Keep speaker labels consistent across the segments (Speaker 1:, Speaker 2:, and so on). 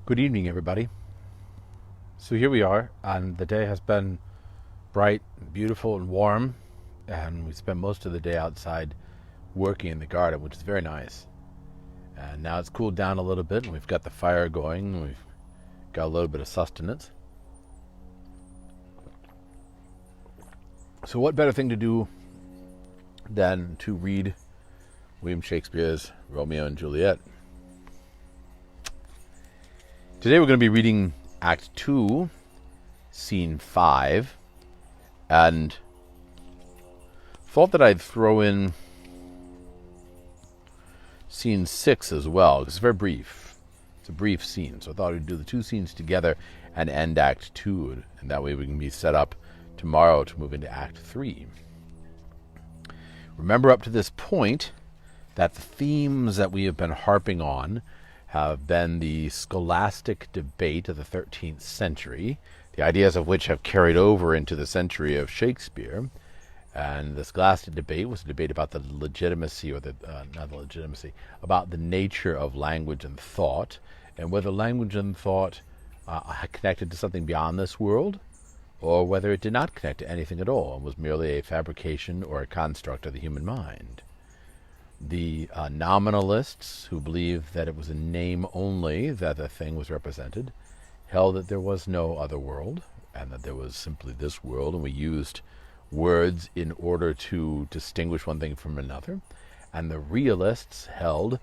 Speaker 1: Good evening, everybody. So here we are, and the day has been bright, and beautiful, and warm, and we spent most of the day outside working in the garden, which is very nice. And now it's cooled down a little bit, and we've got the fire going, and we've got a little bit of sustenance. So what better thing to do than to read William Shakespeare's Romeo and Juliet? Today we're going to be reading Act 2, Scene 5, and thought that I'd throw in Scene 6 as well, because it's very brief. It's a brief scene, so I thought we'd do the two scenes together and end Act 2, and that way we can be set up tomorrow to move into Act 3. Remember up to this point that the themes that we have been harping on have been the scholastic debate of the 13th century, the ideas of which have carried over into the century of Shakespeare. And the scholastic debate was a debate about the legitimacy, or about the nature of language and thought, and whether language and thought connected to something beyond this world, or whether it did not connect to anything at all and was merely a fabrication or a construct of the human mind. The nominalists, who believed that it was a name only that the thing was represented, held that there was no other world, and that there was simply this world, and we used words in order to distinguish one thing from another. And the realists held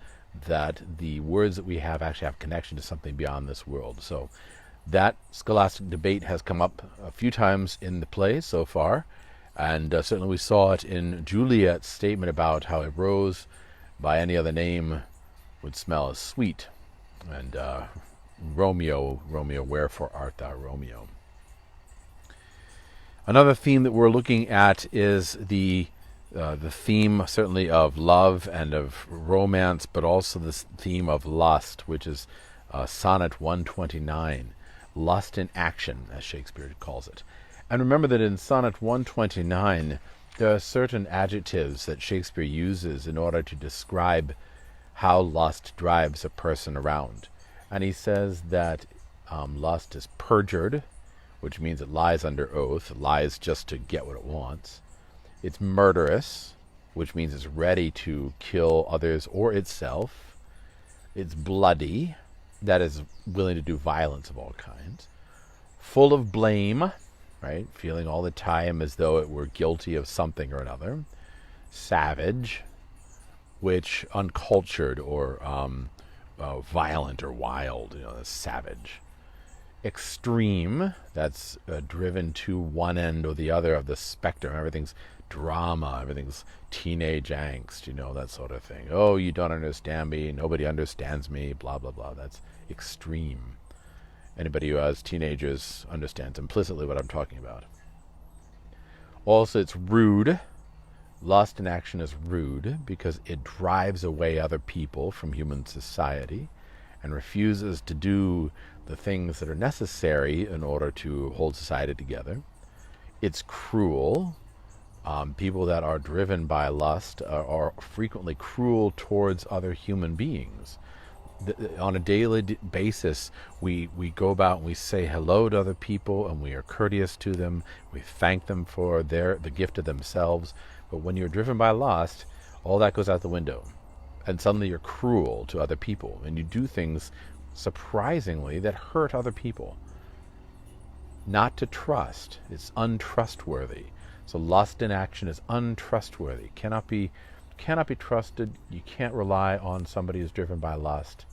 Speaker 1: that the words that we have actually have connection to something beyond this world. So that scholastic debate has come up a few times in the play so far, and certainly we saw it in Juliet's statement about how a rose by any other name would smell as sweet. And Romeo, wherefore art thou Romeo? Another theme that we're looking at is the theme certainly of love and of romance, but also this theme of lust, which is Sonnet 129, lust in action, as Shakespeare calls it. And remember that in Sonnet 129, there are certain adjectives that Shakespeare uses in order to describe how lust drives a person around. And he says that lust is perjured, which means it lies under oath, it lies just to get what it wants. It's murderous, which means it's ready to kill others or itself. It's bloody, that is willing to do violence of all kinds. Full of blame, right? Feeling all the time as though it were guilty of something or another. Savage, which uncultured or violent or wild, that's savage. Extreme, that's driven to one end or the other of the spectrum. Everything's drama, everything's teenage angst, that sort of thing. Oh, you don't understand me, nobody understands me, blah, blah, blah. That's extreme. Anybody who has teenagers understands implicitly what I'm talking about. Also, it's rude. Lust in action is rude because it drives away other people from human society and refuses to do the things that are necessary in order to hold society together. It's cruel. People that are driven by lust are frequently cruel towards other human beings. On a daily basis, we go about and we say hello to other people, and we are courteous to them. We thank them for the gift of themselves. But when you're driven by lust, all that goes out the window, and suddenly you're cruel to other people, and you do things surprisingly that hurt other people. Not to trust, it's untrustworthy. So lust in action is untrustworthy, cannot be trusted. You can't rely on somebody who's driven by lust.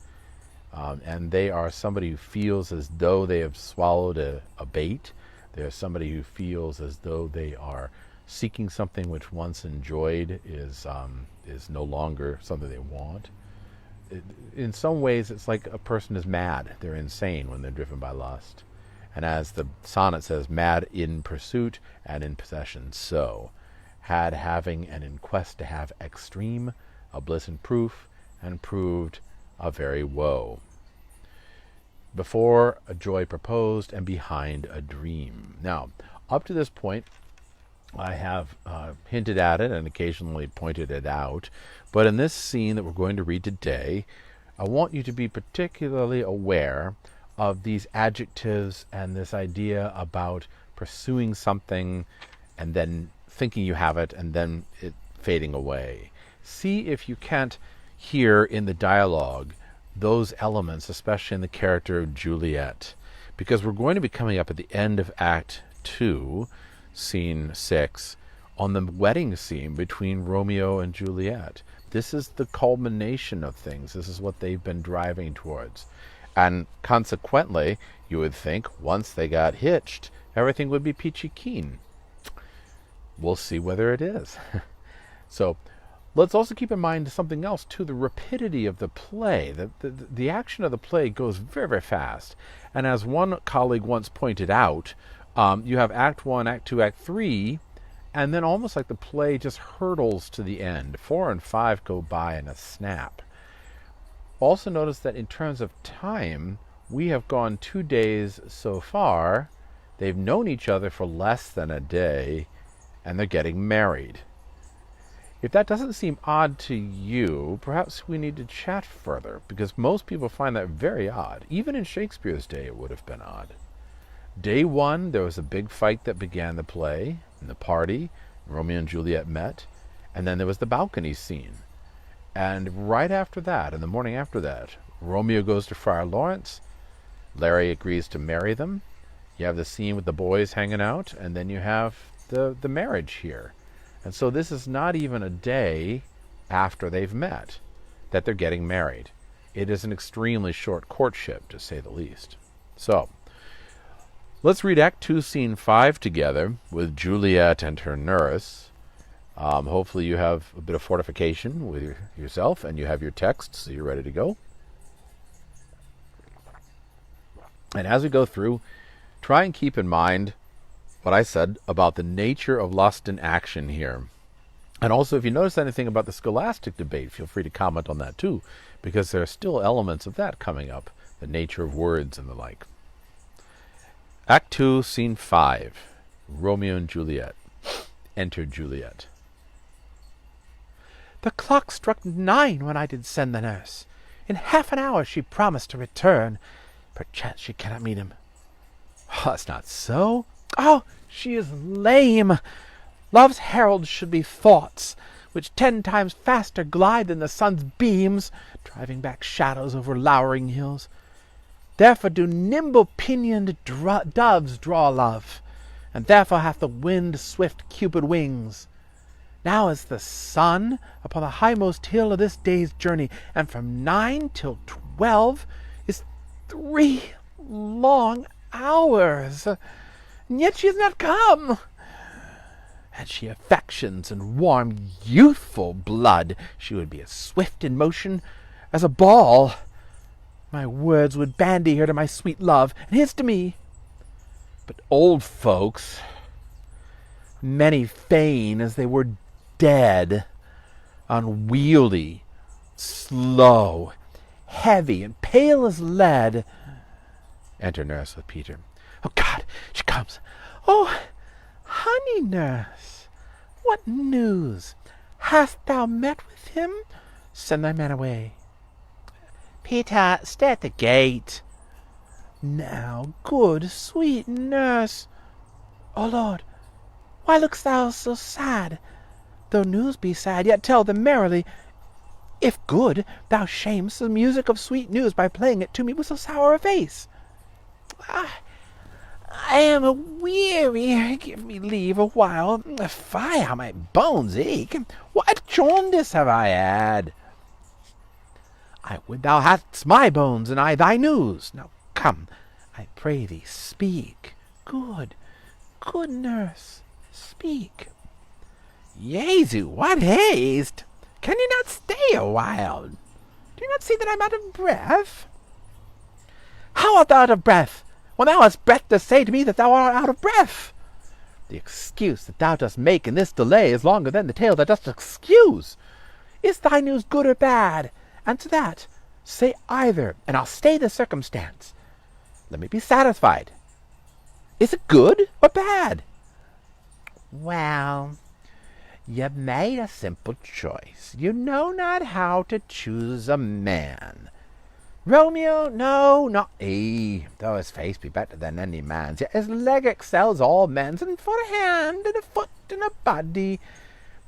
Speaker 1: And they are somebody who feels as though they have swallowed a bait. They're somebody who feels as though they are seeking something which once enjoyed is no longer something they want. In some ways, it's like a person is mad. They're insane when they're driven by lust. And as the sonnet says, mad in pursuit and in possession. So, had, having, and in quest to have extreme, a bliss in proof, and proved a very woe. Before a joy proposed, and behind a dream. Now, up to this point, I have hinted at it and occasionally pointed it out, but in this scene that we're going to read today, I want you to be particularly aware of these adjectives and this idea about pursuing something and then thinking you have it and then it fading away. See if you can't hear in the dialogue those elements, especially in the character of Juliet, because we're going to be coming up at the end of Act 2, Scene 6, on the wedding scene between Romeo and Juliet. This is the culmination of things. This is what they've been driving towards. And consequently, you would think once they got hitched, everything would be peachy keen. We'll see whether it is. So let's also keep in mind something else, too, the rapidity of the play. The action of the play goes very, very fast. And as one colleague once pointed out, you have Act 1, Act 2, Act 3, and then almost like the play just hurtles to the end. 4 and 5 go by in a snap. Also notice that in terms of time, we have gone 2 days so far. They've known each other for less than a day, and they're getting married. If that doesn't seem odd to you, perhaps we need to chat further, because most people find that very odd. Even in Shakespeare's day, it would have been odd. Day 1, there was a big fight that began the play, in the party. Romeo and Juliet met, and then there was the balcony scene. And right after that, in the morning after that, Romeo goes to Friar Lawrence. Larry agrees to marry them. You have the scene with the boys hanging out, and then you have the marriage here. And so this is not even a day after they've met that they're getting married. It is an extremely short courtship, to say the least. So let's read Act 2, Scene 5 together with Juliet and her nurse. Hopefully you have a bit of fortification with yourself and you have your text, so you're ready to go. And as we go through, try and keep in mind what I said about the nature of lust and action here. And also, if you notice anything about the scholastic debate, feel free to comment on that too, because there are still elements of that coming up, the nature of words and the like. Act 2, Scene 5, Romeo and Juliet. Enter Juliet.
Speaker 2: The clock struck 9 when I did send the nurse. In half an hour she promised to return. Perchance she cannot meet him.
Speaker 1: Oh, that's not so.
Speaker 2: Oh, she is lame. Love's heralds should be thoughts, which 10 times faster glide than the sun's beams, driving back shadows over lowering hills. Therefore do nimble-pinioned doves draw love, and therefore hath the wind swift Cupid wings. Now is the sun upon the highmost hill of this day's journey, and from 9 till 12 is 3 long hours, and yet she is not come. Had she affections and warm youthful blood, she would be as swift in motion as a ball. My words would bandy her to my sweet love, and his to me. But old folks, many feign as they were dead, unwieldy, slow, heavy, and pale as lead.
Speaker 1: Enter nurse with Peter.
Speaker 2: Oh, God, she comes. Oh, honey nurse, what news? Hast thou met with him? Send thy man away.
Speaker 3: Peter, stay at the gate.
Speaker 2: Now, good, sweet nurse. O Lord, why look'st thou so sad? Though news be sad, yet tell them merrily. If good, thou shamest the music of sweet news by playing it to me with so sour a face.
Speaker 3: I am a-weary. Give me leave a while. Fie, how my bones ache. What jaundice have I had?
Speaker 2: I would thou hadst my bones, and I thy news. Now come, I pray thee, speak. Good, good nurse, speak.
Speaker 3: Jesu, what haste! Can you not stay a while? Do you not see that I'm out of breath?
Speaker 2: How art thou out of breath, when thou hast breath to say to me that thou art out of breath? The excuse that thou dost make in this delay is longer than the tale thou dost excuse. Is thy news good or bad? Answer that. Say either, and I'll stay the circumstance. Let me be satisfied. Is it good or bad?
Speaker 3: Well, you've made a simple choice. You know not how to choose a man. Romeo, no, not he. Though his face be better than any man's, yet his leg excels all men's, and for a hand, and a foot, and a body.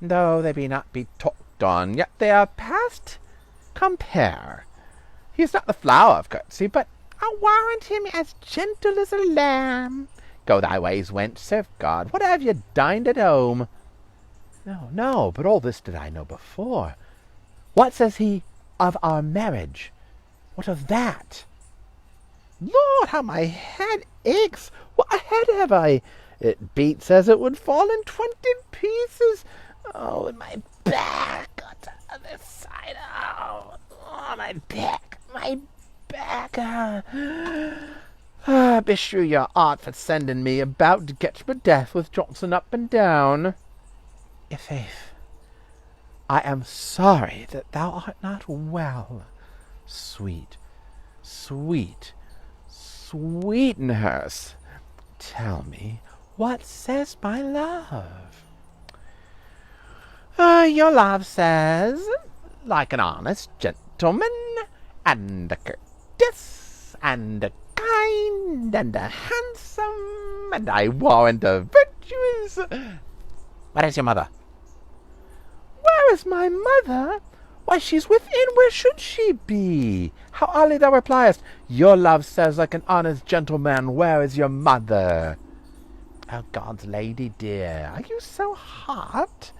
Speaker 3: Though they be not be talked on, yet they are past compare. He is not the flower of courtesy, but I warrant him as gentle as a lamb. Go thy ways, wench, serve God. What have you dined at home? No, no, but all this did I know before. What says he of our marriage? What of that? Lord, how my head aches! What a head have I! It beats as it would fall in 20 pieces. Oh, and my back on the other side. Oh, my back, my back. Beshrew your art for sending me about to catch my death with Johnson up and down. I'faith, I am sorry that thou art not well. Sweet, sweet, Sweetenhurst, tell me, what says my love? Your love says, like an honest gentleman, and a courteous, and a kind, and a handsome, and I warrant a virtuous. Where is your mother? Where is my mother? Why, she's within. Where should she be? How oddly thou repliest. Your love says, like an honest gentleman, where is your mother? Oh, God's lady dear, are you so hot?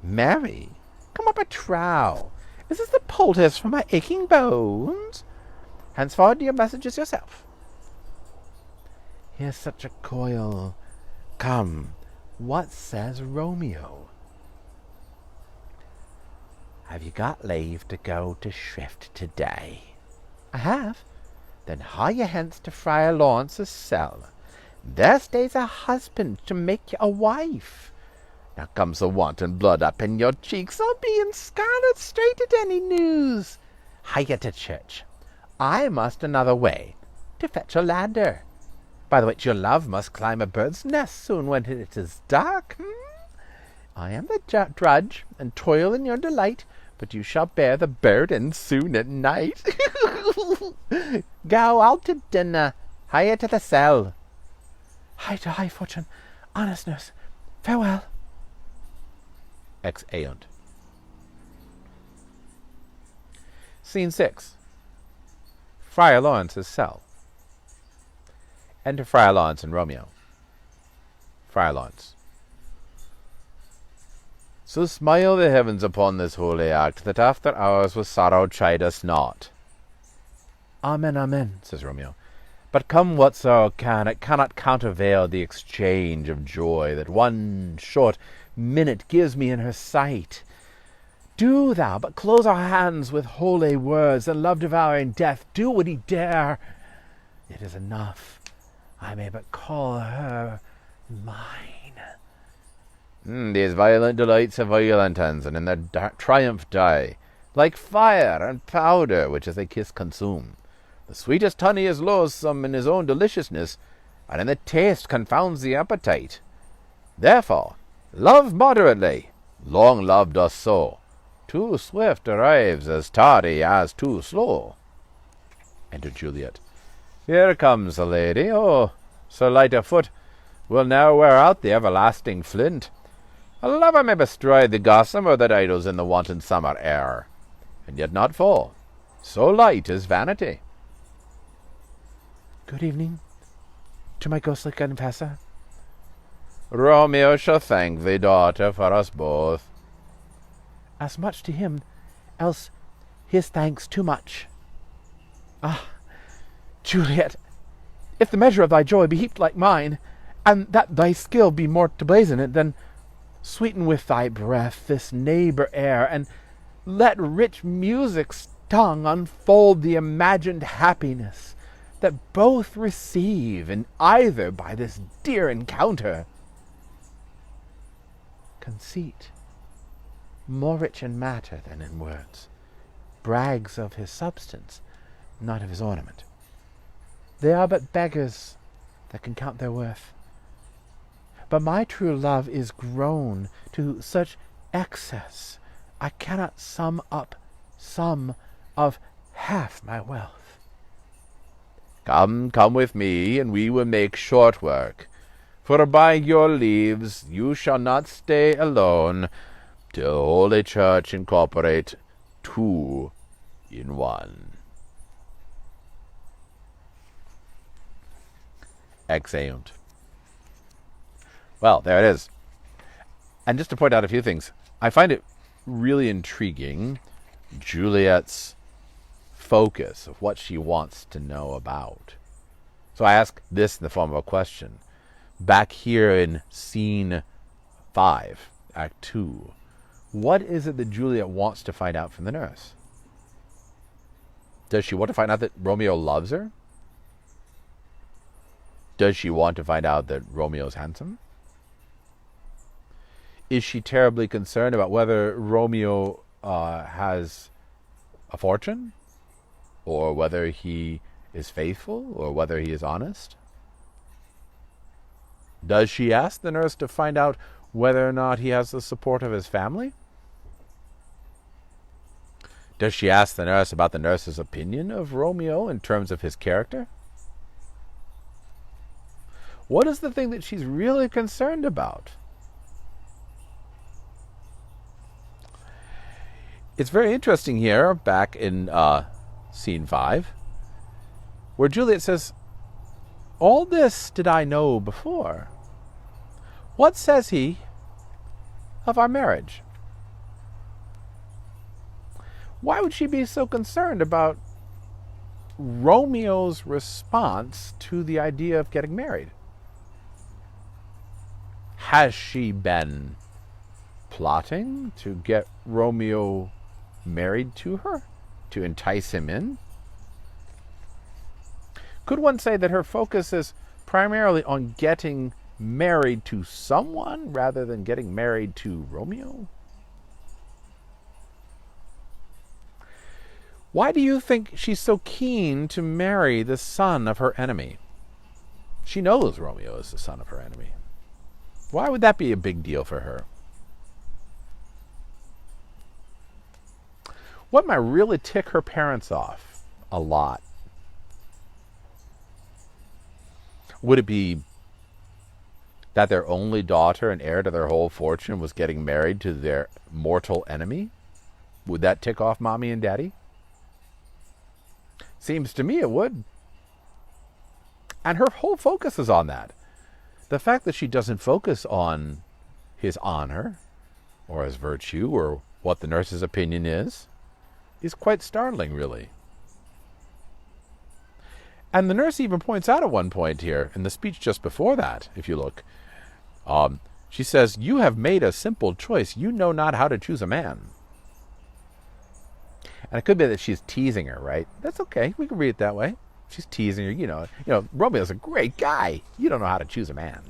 Speaker 3: Mary, come up a trow. Is this the poultice for my aching bones? Henceforward do your messages yourself. Here's such a coil. Come, what says Romeo? Have you got leave to go to Shrift to-day? I have. Then hie ye hence to Friar Lawrence's cell. There stays a husband to make you a wife. Now comes the wanton blood up in your cheeks. I'll be in scarlet straight at any news. Hie ye to church. I must another way, to fetch a ladder, by the which your love must climb a bird's nest soon when it is dark. I am the drudge, and toil in your delight, but you shall bear the burden soon at night. Go out to dinner, hie to the cell. Hie to high fortune, honest nurse, farewell. Exeunt. Scene 6. Friar Lawrence's cell. Enter Friar Lawrence and Romeo. Friar Lawrence. So smile the heavens upon this holy act, that after hours with sorrow chide us not. Amen, amen, says Romeo. But come what sorrow can, it cannot countervail the exchange of joy that one short minute gives me in her sight. Do thou but close our hands with holy words, and love-devouring death do what he dare. It is enough. I may but call her mine. These violent delights have violent ends, and in their triumph die, like fire and powder, which as they kiss consume. The sweetest honey is loathsome in his own deliciousness, and in the taste confounds the appetite. Therefore, love moderately. Long love doth so. Too swift arrives as tardy as too slow. Enter Juliet. Here comes the lady. Oh, so light of foot will now wear out the everlasting flint. A lover may bestride the gossamer that idles in the wanton summer air, and yet not fall. So light is vanity. Good evening to my ghostly confessor. Romeo shall thank thee, daughter, for us both. As much to him, else his thanks too much. Ah, Juliet, if the measure of thy joy be heaped like mine, and that thy skill be more to blazon it, then sweeten with thy breath this neighbour air, and let rich music's tongue unfold the imagined happiness that both receive in either by this dear encounter. Conceit, more rich in matter than in words, brags of his substance, not of his ornament. They are but beggars that can count their worth. But my true love is grown to such excess, I cannot sum up some of
Speaker 2: half my wealth.
Speaker 3: Come, come with me, and we will make short work. For by your leaves you shall not stay alone, till Holy Church incorporate 2 in 1. Exeunt. Well, there it is. And just to point out a few things, I find it really intriguing, Juliet's focus of what she wants to know about. So I ask this in the form of a question. Back here in scene 5, Act 2, what is it that Juliet wants to find out from the nurse? Does she want to find out that Romeo loves her? Does she want to find out that Romeo's handsome? Is she terribly concerned about whether Romeo has a fortune? Or whether he is faithful? Or whether he is honest? Does she ask the nurse to find out whether or not he has the support of his family? Does she ask the nurse about the nurse's opinion of Romeo in terms of his character? What is the thing that she's really concerned about? It's very interesting here, back in scene 5, where Juliet says, all this did I know before. What says he of our marriage? Why would she be so concerned about Romeo's response to the idea of getting married? Has she been plotting to get Romeo married to her, to entice him in? Could one say that her focus is primarily on getting married to someone rather than getting married to Romeo? Why do you think she's so keen to marry the son of her enemy? She knows Romeo is the son of her enemy. Why would that be a big deal for her? What might really tick her parents off a lot? Would it be that their only daughter and heir to their whole fortune was getting married to their mortal enemy? Would that tick off Mommy and Daddy? Seems to me it would. And her whole focus is on that. The fact that she doesn't focus on his honor or his virtue or what the nurse's opinion is quite startling, really. And the nurse even points out at one point here, in the speech just before that, if you look, she says, you have made a simple choice. You know not how to choose a man. And it could be that she's teasing her, right? That's okay. We can read it that way. She's teasing her. You know, Romeo's a great guy. You don't know how to choose a man.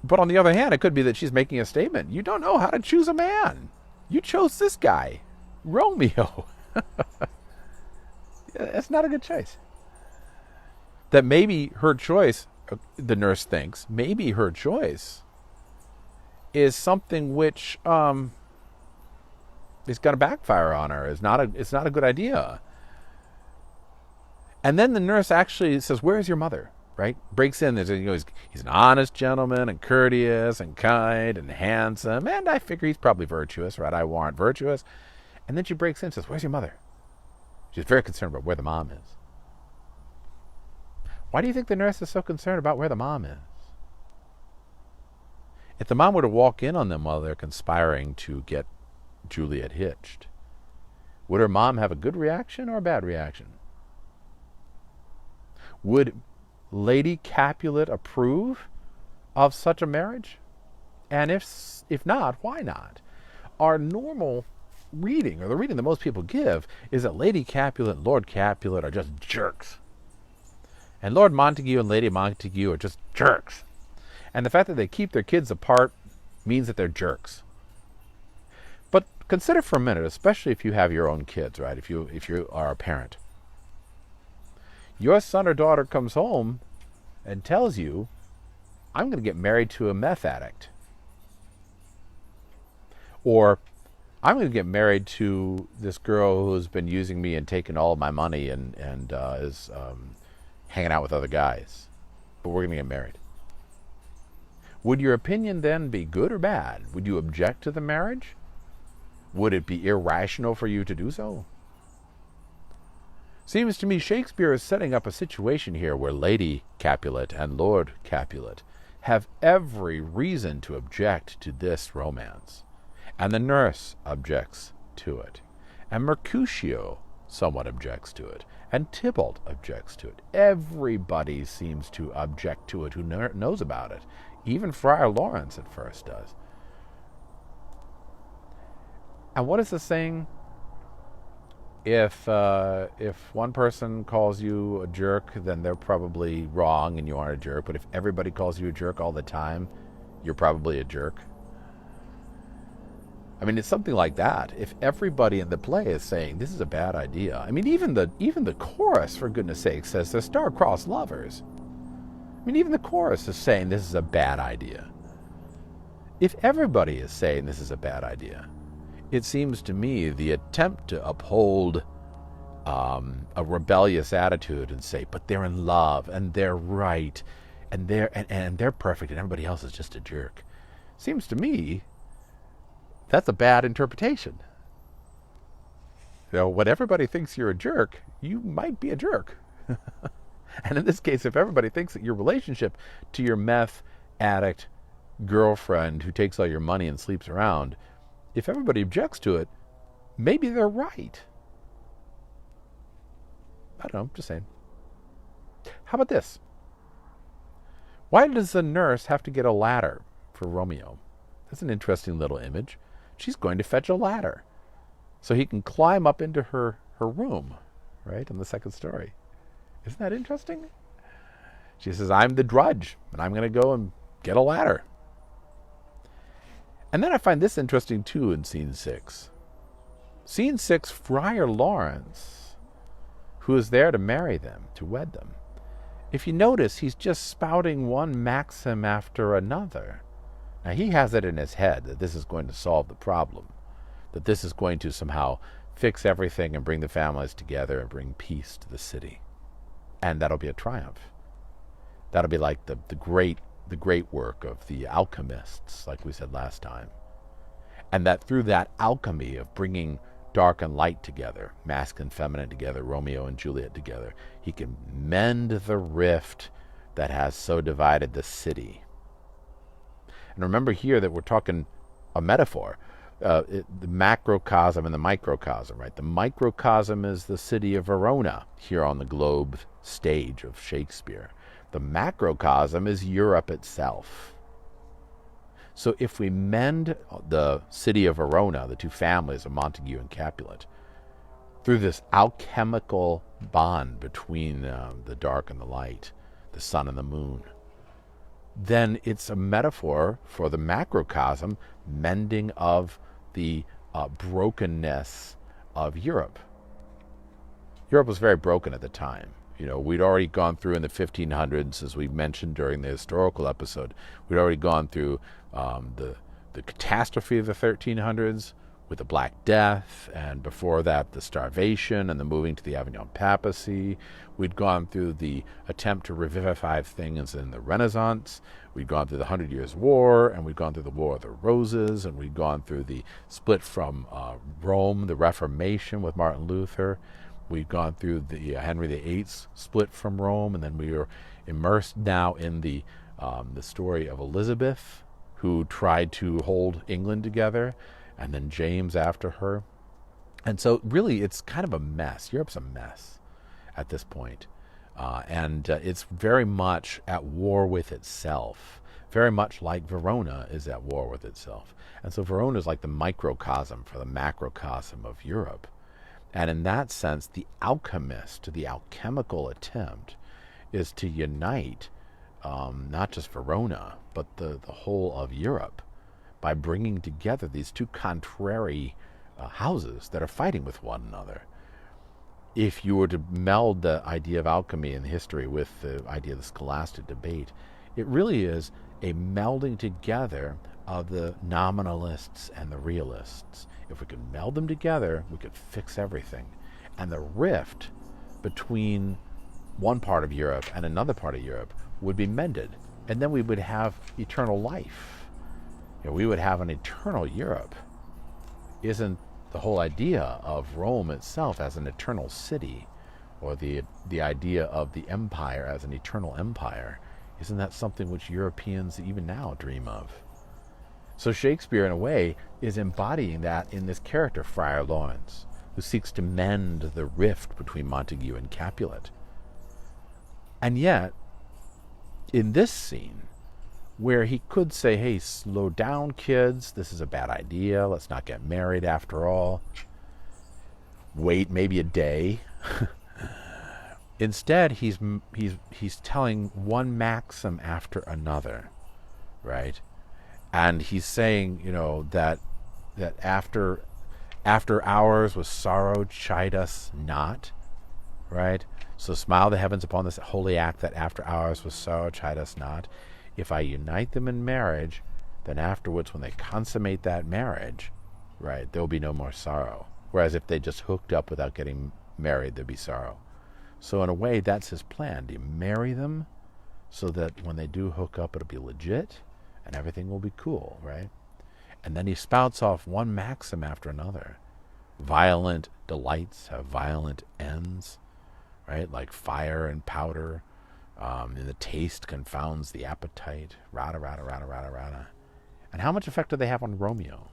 Speaker 3: But on the other hand, it could be that she's making a statement. You don't know how to choose a man. You chose this guy, Romeo. That's not a good choice. That maybe her choice, the nurse thinks, maybe her choice is something which is going to backfire on her. It's not a good idea. And then the nurse actually says, "Where's your mother?" Right? Breaks in. He's an honest gentleman and courteous and kind and handsome, and I figure he's probably virtuous, right? I warrant virtuous. And then she breaks in and says, "Where's your mother?" She's very concerned about where the mom is. Why do you think the nurse is so concerned about where the mom is? If the mom were to walk in on them while they're conspiring to get Juliet hitched, would her mom have a good reaction or a bad reaction? Would Lady Capulet approve of such a marriage? And if not, why not? Our normal reading, or the reading that most people give, is that Lady Capulet and Lord Capulet are just jerks. And Lord Montague and Lady Montague are just jerks. And the fact that they keep their kids apart means that they're jerks. But consider for a minute, especially if you have your own kids, right? If you are a parent. Your son or daughter comes home and tells you, "I'm going to get married to a meth addict." Or,
Speaker 1: I'm going to get married to this girl who's been using me and taking all of my money and is hanging out with other guys. But we're going to get married. Would your opinion then be good or bad? Would you object to the marriage? Would it be irrational for you to do so? Seems to me Shakespeare is setting up a situation here where Lady Capulet and Lord Capulet have every reason to object to this romance. And the nurse objects to it. And Mercutio somewhat objects to it. And Tybalt objects to it. Everybody seems to object to it who knows about it. Even Friar Lawrence at first does. And what is the saying? If one person calls you a jerk, then they're probably wrong and you aren't a jerk. But if everybody calls you a jerk all the time, you're probably a jerk. I mean, it's something like that. If everybody in the play is saying this is a bad idea, I mean, even the chorus, for goodness sake, says they're star-crossed lovers. I mean, even the chorus is saying this is a bad idea. If everybody is saying this is a bad idea, it seems to me the attempt to uphold a rebellious attitude and say, but they're in love and they're right and they're perfect and everybody else is just a jerk, seems to me that's a bad interpretation. You know, when everybody thinks you're a jerk, you might be a jerk. And in this case, if everybody thinks that your relationship to your meth addict girlfriend who takes all your money and sleeps around, if everybody objects to it, maybe they're right. I don't know, just saying. How about this? Why does the nurse have to get a ladder for Romeo? That's an interesting little image. She's going to fetch a ladder so he can climb up into her room, right, in the second story. Isn't that interesting? She says, I'm the drudge, and I'm going to go and get a ladder. And then I find this interesting, too, in Scene 6. Scene 6, Friar Lawrence, who is there to marry them, to wed them. If you notice, he's just spouting one maxim after another. Now, he has it in his head that this is going to solve the problem, that this is going to somehow fix everything and bring the families together and bring peace to the city. And that'll be a triumph. That'll be like the great work of the alchemists, like we said last time. And that through that alchemy of bringing dark and light together, masculine and feminine together, Romeo and Juliet together, he can mend the rift that has so divided the city. And remember here that we're talking a metaphor, the macrocosm and the microcosm, right? The microcosm is the city of Verona here on the globe stage of Shakespeare. The macrocosm is Europe itself. So if we mend the city of Verona, the two families of Montague and Capulet, through this alchemical bond between the dark and the light, the sun and the moon, then it's a metaphor for the macrocosm mending of the brokenness of Europe. Europe was very broken at the time. You know, we'd already gone through in the 1500s, as we mentioned during the historical episode, we'd already gone through the catastrophe of the 1300s with the Black Death, and before that the starvation and the moving to the Avignon papacy. We'd gone through the attempt to revivify things in the Renaissance. We'd gone through the 100 Years' War, and we'd gone through the War of the Roses, and we'd gone through the split from Rome, the Reformation with Martin Luther. We'd gone through the Henry VIII's split from Rome, and then we were immersed now in the story of Elizabeth, who tried to hold England together, and then James after her. And so really it's kind of a mess. Europe's a mess at this point. And it's very much at war with itself, very much like Verona is at war with itself. And so Verona is like the microcosm for the macrocosm of Europe. And in that sense, the alchemist, the alchemical attempt, is to unite not just Verona, but the whole of Europe by bringing together these two contrary houses that are fighting with one another. If you were to meld the idea of alchemy in history with the idea of the scholastic debate, it really is a melding together of the nominalists and the realists. If we could meld them together, we could fix everything. And the rift between one part of Europe and another part of Europe would be mended. And then we would have eternal life. We would have an eternal Europe. Isn't the whole idea of Rome itself as an eternal city, or the idea of the empire as an eternal empire, isn't that something which Europeans even now dream of? So Shakespeare, in a way, is embodying that in this character, Friar Lawrence, who seeks to mend the rift between Montague and Capulet. And yet, in this scene, where he could say, hey, slow down, kids, this is a bad idea, let's not get married after all, wait maybe a day. Instead, he's telling one maxim after another, right? And he's saying, that after hours with sorrow chide us not, right? So smile the heavens upon this holy act, that after hours with sorrow chide us not. If I unite them in marriage, then afterwards when they consummate that marriage, right, there'll be no more sorrow. Whereas if they just hooked up without getting married, there'd be sorrow. So in a way, that's his plan. To marry them so that when they do hook up, it'll be legit and everything will be cool, right? And then he spouts off one maxim after another. Violent delights have violent ends, right? Like fire and powder. And the taste confounds the appetite. Rada, rada, rada, rada, rada. And how much effect do they have on Romeo?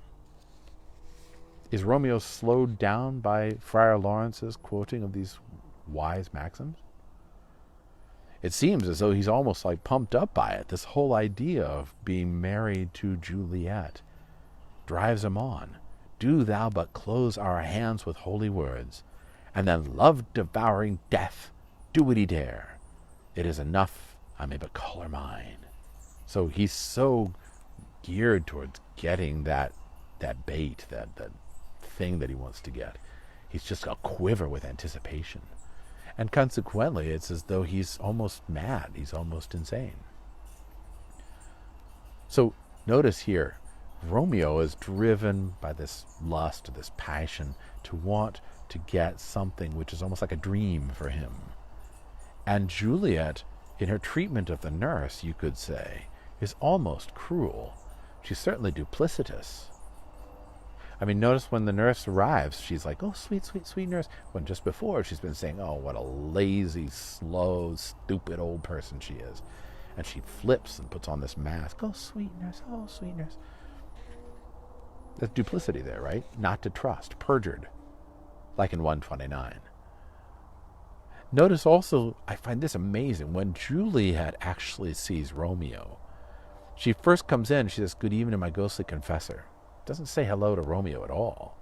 Speaker 1: Is Romeo slowed down by Friar Lawrence's quoting of these wise maxims? It seems as though he's almost like pumped up by it. This whole idea of being married to Juliet drives him on. Do thou but close our hands with holy words, and then love-devouring death, do what he dare. It is enough, I may but call her mine. So he's so geared towards getting that bait, that thing that he wants to get. He's just a quiver with anticipation. And consequently, it's as though he's almost mad. He's almost insane. So notice here, Romeo is driven by this lust, this passion, to want to get something which is almost like a dream for him. And Juliet, in her treatment of the nurse, you could say, is almost cruel. She's certainly duplicitous. I mean, notice when the nurse arrives, she's like, oh, sweet, sweet, sweet nurse. When just before, she's been saying, oh, what a lazy, slow, stupid old person she is. And she flips and puts on this mask. Oh, sweet nurse, oh, sweet nurse. There's duplicity there, right? Not to trust, perjured, like in 129. Notice also, I find this amazing, when Juliet actually sees Romeo, she first comes in, she says, good evening, my ghostly confessor. Doesn't say hello to Romeo at all.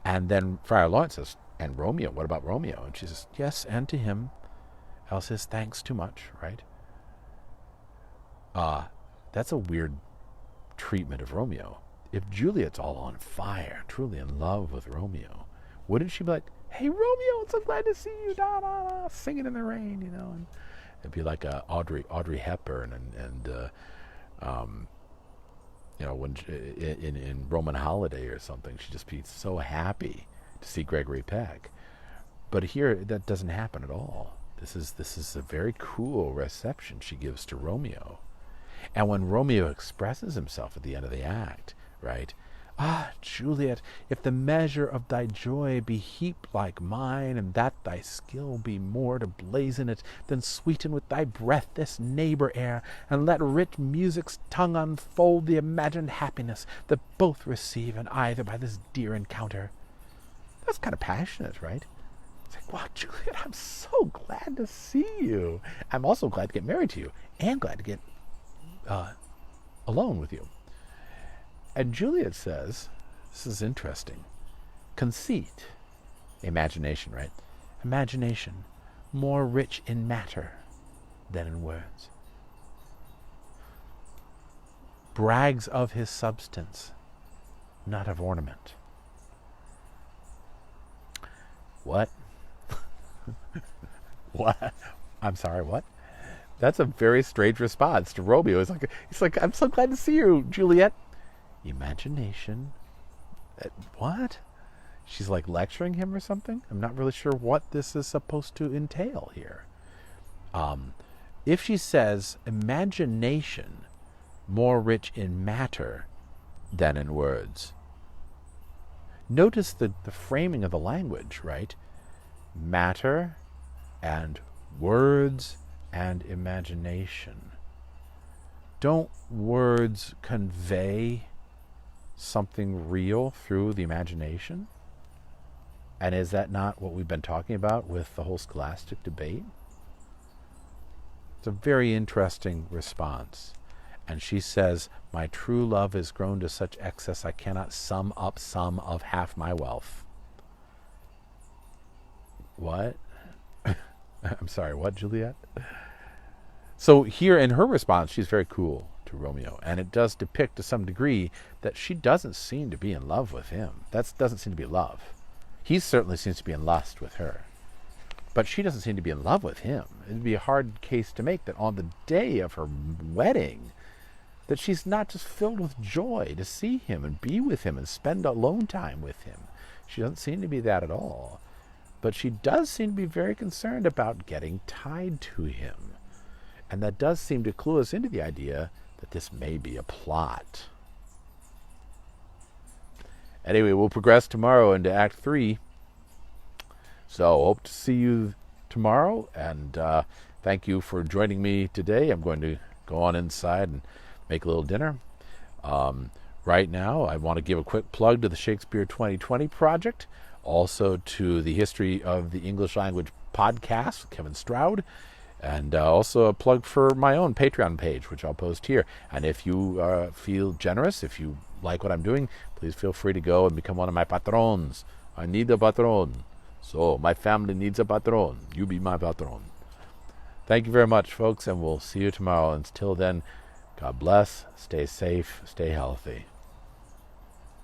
Speaker 1: And then Friar Lawrence says, and Romeo, what about Romeo? And she says, yes, and to him, else his thanks too much, right? That's a weird treatment of Romeo. If Juliet's all on fire, truly in love with Romeo, wouldn't she be like, hey, Romeo, I'm so glad to see you, da, da, da, singing in the rain, and it'd be like Audrey Hepburn and when in Roman Holiday or something, she'd just be so happy to see Gregory Peck. But here, that doesn't happen at all. This is a very cool reception she gives to Romeo. And when Romeo expresses himself at the end of the act, right? Ah, Juliet, if the measure of thy joy be heaped like mine, and that thy skill be more to blazon it, then sweeten with thy breath this neighbour air, and let rich music's tongue unfold the imagined happiness that both receive in either by this dear encounter. That's kind of passionate, right? It's like, wow, Juliet, I'm so glad to see you. I'm also glad to get married to you, and glad to get alone with you. And Juliet says, this is interesting, conceit, imagination, right? Imagination, more rich in matter than in words. Brags of his substance, not of ornament. What? What? I'm sorry, what? That's a very strange response to Romeo. He's like, I'm so glad to see you, Juliet. Imagination? What? She's like lecturing him or something? I'm not really sure what this is supposed to entail here. If she says imagination more rich in matter than in words, notice the framing of the language, right? Matter and words and imagination. Don't words convey something real through the imagination? And is that not what we've been talking about with the whole scholastic debate? It's a very interesting response. And she says, my true love is grown to such excess I cannot sum up some of half my wealth. What? I'm sorry, what, Juliet? So here in her response, she's very cool to Romeo. And it does depict to some degree that she doesn't seem to be in love with him. That doesn't seem to be love. He certainly seems to be in lust with her. But she doesn't seem to be in love with him. It would be a hard case to make that on the day of her wedding, that she's not just filled with joy to see him and be with him and spend alone time with him. She doesn't seem to be that at all. But she does seem to be very concerned about getting tied to him. And that does seem to clue us into the idea that this may be a plot. Anyway, we'll progress tomorrow into Act 3. So, hope to see you tomorrow. And thank you for joining me today. I'm going to go on inside and make a little dinner. Right now, I want to give a quick plug to the Shakespeare 2020 project. Also to the History of the English Language podcast with Kevin Stroud. And also a plug for my own Patreon page, which I'll post here. And if you feel generous, if you like what I'm doing, please feel free to go and become one of my patrons. I need a patron. So my family needs a patron. You be my patron. Thank you very much, folks, and we'll see you tomorrow. Until then, God bless, stay safe, stay healthy.